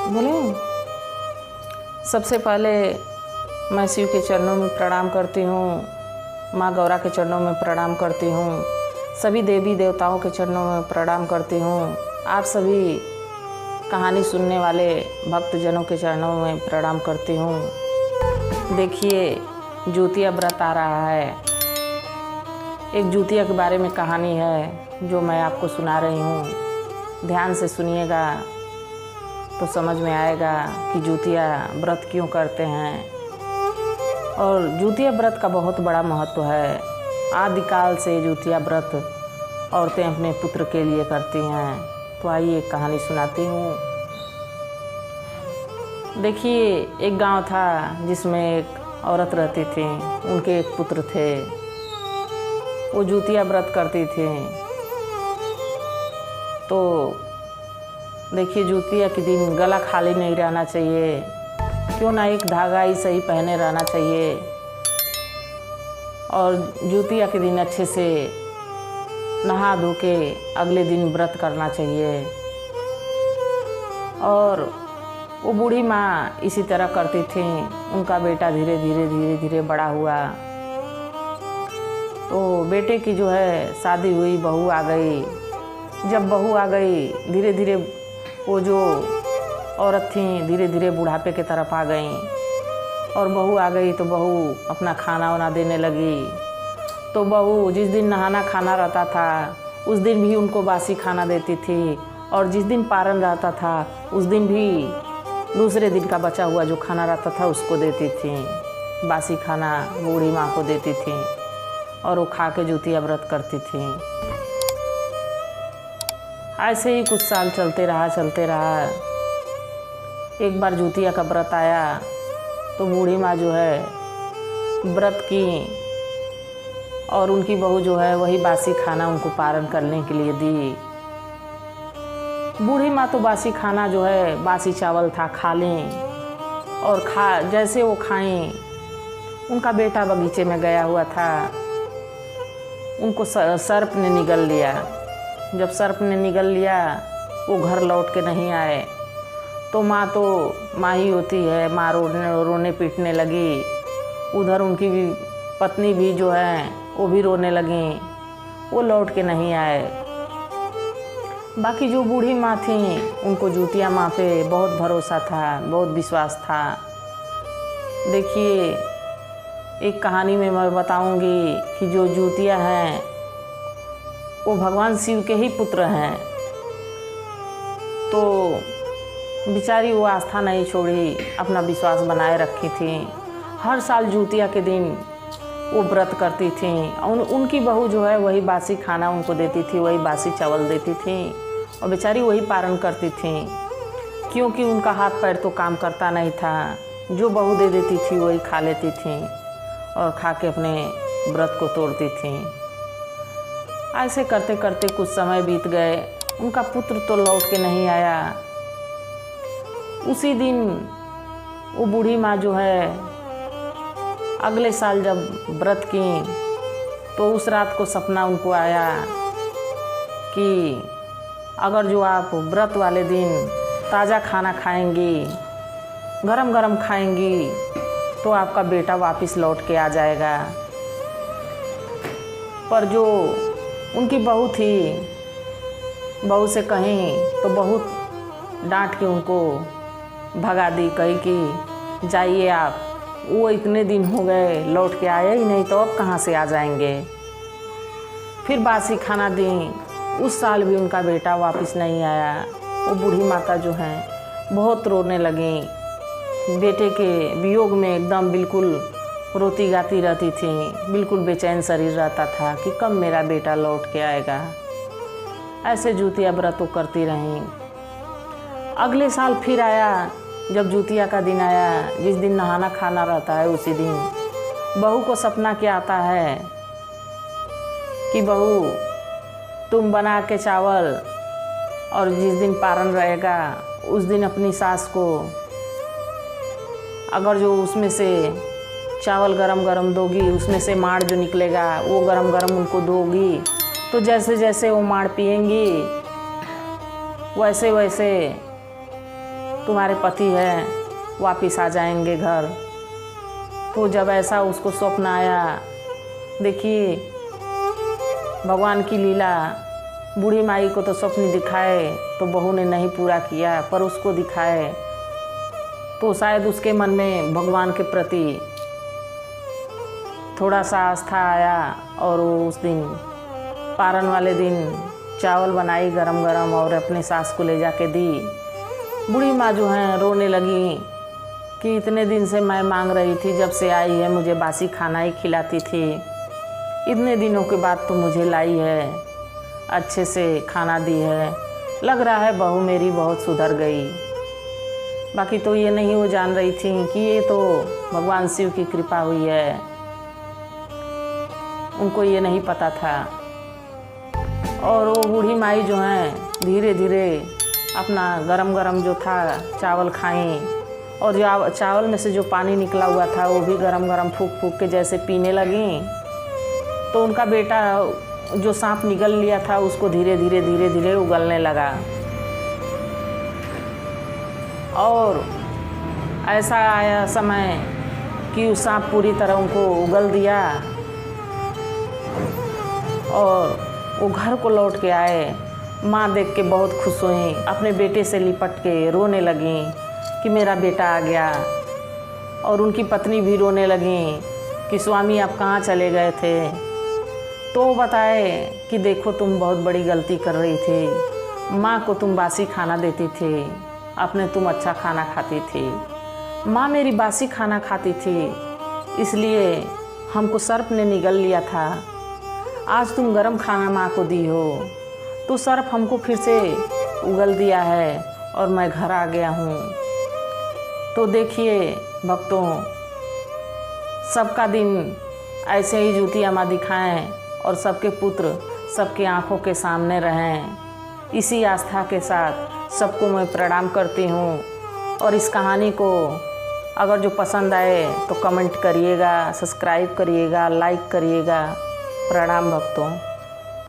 बोले। सबसे पहले मैं शिव के चरणों में प्रणाम करती हूँ, माँ गौरा के चरणों में प्रणाम करती हूँ, सभी देवी देवताओं के चरणों में प्रणाम करती हूँ। आप सभी कहानी सुनने वाले भक्तजनों के चरणों में प्रणाम करती हूँ। देखिए, ज्योतिया व्रत आ रहा है। एक ज्योतिया के बारे में कहानी है जो मैं आपको सुना रही हूँ। ध्यान से सुनिएगा तो समझ में आएगा कि ज्योतिया व्रत क्यों करते हैं। और ज्योतिया व्रत का बहुत बड़ा महत्व है। आदिकाल से ज्योतिया व्रत औरतें अपने पुत्र के लिए करती हैं। तो आइए एक कहानी सुनाती हूँ। देखिए, एक गांव था जिसमें एक औरत रहती थी। उनके एक पुत्र थे। वो ज्योतिया व्रत करती थी। तो देखिए, ज्योतिया के दिन गला खाली नहीं रहना चाहिए, क्यों ना एक धागा ही सही पहने रहना चाहिए। और ज्योतिया के दिन अच्छे से नहा धो के अगले दिन व्रत करना चाहिए। और वो बूढ़ी माँ इसी तरह करती थी। उनका बेटा धीरे धीरे बड़ा हुआ। तो बेटे की जो है शादी हुई, बहू आ गई। जब बहू आ गई, धीरे धीरे वो जो औरत थी धीरे धीरे बुढ़ापे की तरफ आ गई। और बहू आ गई तो बहू अपना खाना वाना देने लगी। तो बहू जिस दिन नहाना खाना रहता था उस दिन भी उनको बासी खाना देती थी। और जिस दिन पारण रहता था उस दिन भी दूसरे दिन का बचा हुआ जो खाना रहता था उसको देती थी। बासी खाना बूढ़ी माँ को देती थी और वो खा के ज्योतिया व्रत करती थी। ऐसे ही कुछ साल चलते रहा। एक बार ज्योतिया का व्रत आया तो बूढ़ी माँ जो है व्रत की और उनकी बहू जो है वही बासी खाना उनको पारण करने के लिए दी। बूढ़ी माँ तो बासी खाना जो है बासी चावल था खा लें। और जैसे वो खाएं, उनका बेटा बगीचे में गया हुआ था। उनको सर्प ने निगल लिया। जब सर्प ने निगल लिया, वो घर लौट के नहीं आए। तो माँ ही होती है, माँ रोने पीटने लगी। उधर उनकी भी पत्नी भी जो है वो भी रोने लगी। वो लौट के नहीं आए। बाकी जो बूढ़ी माँ थी उनको ज्योतिया माँ पे बहुत भरोसा था, बहुत विश्वास था। देखिए, एक कहानी में मैं बताऊंगी कि जो ज्योतिया हैं वो भगवान शिव के ही पुत्र हैं। तो बेचारी वो आस्था नहीं छोड़ी, अपना विश्वास बनाए रखी थी। हर साल ज्योतिया के दिन वो व्रत करती थी। उनकी बहू जो है वही बासी खाना उनको देती थी, वही बासी चावल देती थी और बेचारी वही पारण करती थी। क्योंकि उनका हाथ पैर तो काम करता नहीं था। जो बहू दे देती थी वही खा लेती थी और खा के अपने व्रत को तोड़ती थी। ऐसे करते करते कुछ समय बीत गए। उनका पुत्र तो लौट के नहीं आया। उसी दिन वो बूढ़ी माँ जो है अगले साल जब व्रत की तो उस रात को सपना उनको आया कि अगर जो आप व्रत वाले दिन ताज़ा खाना खाएंगी, गरम गरम खाएंगी, तो आपका बेटा वापस लौट के आ जाएगा। पर जो उनकी बहू थी, बहू से कहीं तो बहुत डांट के उनको भगा दी। कही कि जाइए आप, वो इतने दिन हो गए लौट के आए ही नहीं, तो अब कहाँ से आ जाएंगे। फिर बासी खाना दी। उस साल भी उनका बेटा वापस नहीं आया। वो बूढ़ी माता जो हैं बहुत रोने लगी। बेटे के वियोग में एकदम बिल्कुल रोती गाती रहती थी। बिल्कुल बेचैन शरीर रहता था कि कब मेरा बेटा लौट के आएगा। ऐसे ज्योतिया व्रत तो करती रहीं। अगले साल फिर आया। जब ज्योतिया का दिन आया, जिस दिन नहाना खाना रहता है उसी दिन बहू को सपना क्या आता है कि बहू तुम बना के चावल और जिस दिन पारण रहेगा उस दिन अपनी सास को अगर जो उसमें से चावल गरम गरम दोगी, उसमें से माड़ जो निकलेगा वो गरम गरम उनको दोगी, तो जैसे जैसे वो माड़ पिएंगी वैसे वैसे तुम्हारे पति हैं वापिस आ जाएंगे घर। तो जब ऐसा उसको स्वप्न आया, देखिए भगवान की लीला, बूढ़ी माई को तो स्वप्न दिखाए तो बहू ने नहीं पूरा किया, पर उसको दिखाए तो शायद उसके मन में भगवान के प्रति थोड़ा सा आस्था आया और वो उस दिन पारन वाले दिन चावल बनाई गरम गरम और अपने सास को ले जाके दी। बूढ़ी माँ जो हैं रोने लगी कि इतने दिन से मैं मांग रही थी, जब से आई है मुझे बासी खाना ही खिलाती थी, इतने दिनों के बाद तो मुझे लाई है, अच्छे से खाना दी है, लग रहा है बहू मेरी बहुत सुधर गई। बाकी तो ये नहीं वो जान रही थी कि ये तो भगवान शिव की कृपा हुई है, उनको ये नहीं पता था। और वो बूढ़ी माई जो हैं धीरे धीरे अपना गरम गरम जो था चावल खाई, और जो चावल में से जो पानी निकला हुआ था वो भी गरम गरम फूक फूक के जैसे पीने लगी। तो उनका बेटा जो सांप निगल लिया था उसको धीरे धीरे उगलने लगा, और ऐसा आया समय कि उस सांप पूरी तरह उनको उगल दिया। और वो घर को लौट के आए, माँ देख के बहुत खुश हुई, अपने बेटे से लिपट के रोने लगी कि मेरा बेटा आ गया। और उनकी पत्नी भी रोने लगी कि स्वामी आप कहाँ चले गए थे। तो वो बताए कि देखो तुम बहुत बड़ी गलती कर रही थी, माँ को तुम बासी खाना देती थी, अपने तुम अच्छा खाना खाती थी, माँ मेरी बासी खाना खाती थी इसलिए हमको सर्प ने निगल लिया था, आज तुम गरम खाना माँ को दी हो तो सर्प हमको फिर से उगल दिया है और मैं घर आ गया हूँ। तो देखिए भक्तों, सबका दिन ऐसे ही जूतियाँ माँ दिखाएं और सबके पुत्र सबके आँखों के सामने रहें। इसी आस्था के साथ सबको मैं प्रणाम करती हूँ। और इस कहानी को अगर जो पसंद आए तो कमेंट करिएगा, सब्सक्राइब करिएगा, लाइक करिएगा। प्रणाम भक्तों।